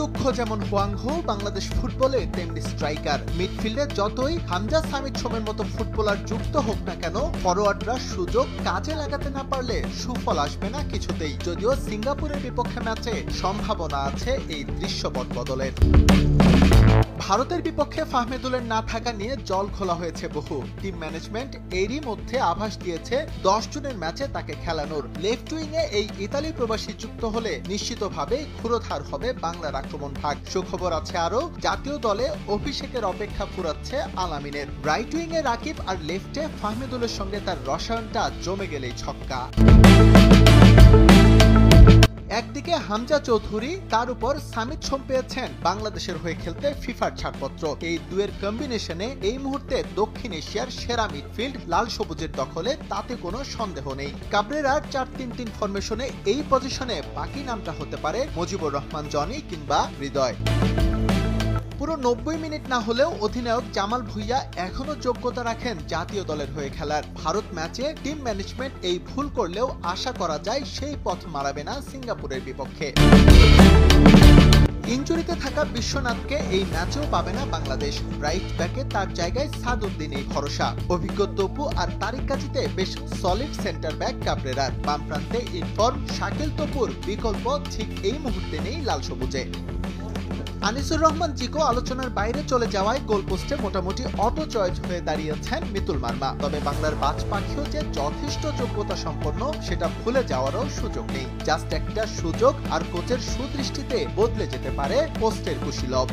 দুঃখ যেমন হুয়াংহো, বাংলাদেশ ফুটবলে তেমনি স্ট্রাইকার। মিডফিল্ডে যতই হামজা, সামিদ সোমের মতো ফুটবলার যুক্ত হোক না কেন, ফরোয়ার্ডরা সুযোগ কাজে লাগাতে না পারলে সুফল আসবে না কিছুতেই। যদিও সিঙ্গাপুরের বিপক্ষে ম্যাচে সম্ভাবনা আছে এই দৃশ্যপট বদলের। ভারতের বিপক্ষে ফাহমেদুলের না থাকা নিয়ে জল খোলা হয়েছে বহু। টিম ম্যানেজমেন্ট এরই মধ্যে আভাস দিয়েছে 10 জুনের ম্যাচে তাকে খেলানোর। লেফট উইংয়ে এই ইতালি প্রবাসী যুক্ত হলে নিশ্চিতভাবে ক্ষুরোধার হবে বাংলার আক্রমণ ভাগ। সুখবর আছে আরও, জাতীয় দলে অভিষেকের অপেক্ষা ফুরাচ্ছে আলামিনের। রাইট উইংয়ে রাকিব আর লেফটে ফাহমেদুলের সঙ্গে তার রসায়নটা জমে গেলেই ছক্কা। একদিকে হামজা চৌধুরী, তার উপর সামিদ সোম পেয়েছেন বাংলাদেশের হয়ে খেলতে ফিফার ছাড়পত্র। এই দুয়ের কম্বিনেশনে এই মুহূর্তে দক্ষিণ এশিয়ার সেরা মিডফিল্ড লাল সবুজের দখলে, তাতে কোনো সন্দেহ নেই। কাবরেরার 4-3-3 ফরমেশনে এই পজিশনে বাকি নামটা হতে পারে মুজিবুর রহমান জনি কিংবা হৃদয়। পুরো 90 মিনিট না হলেও অধিনায়ক জামাল ভুঁইয়া এখনো যোগ্যতা রাখেন জাতীয় দলের হয়ে খেলার। ভারত ম্যাচে টিম ম্যানেজমেন্ট এই ভুল করলেও আশা করা যায় সেই পথ মারাবে না সিঙ্গাপুরের বিপক্ষে। ইনজুরিতে থাকা বিশ্বনাথকে এই ম্যাচেও পাবে না বাংলাদেশ। রাইট ব্যাকে তার জায়গায় সাদউদ্দিনেই ভরসা। অভিজ্ঞ তপু আর তারিক কাজিতে বেশ সলিড সেন্টার ব্যাক কাবরেরার। বাম প্রান্তে ইনফর্ম শাকিল তপুর বিকল্প ঠিক এই মুহূর্তে নেই লাল সবুজে। আনিসুর রহমান জিকো আলোচনার বাইরে চলে যাওয়ায় গোলপোস্টে মোটামুটি অটো চয়েস হয়ে দাঁড়িয়েছেন মিতুল মার্মা। তবে বাংলার বাজ পাখিও যে যথেষ্ট যোগ্যতা সম্পন্ন সেটা ভুলে যাওয়ারও সুযোগ নেই। জাস্ট একটা সুযোগ, আর কোচের সুদৃষ্টিতে বদলে যেতে পারে পোস্টের কুশীলব।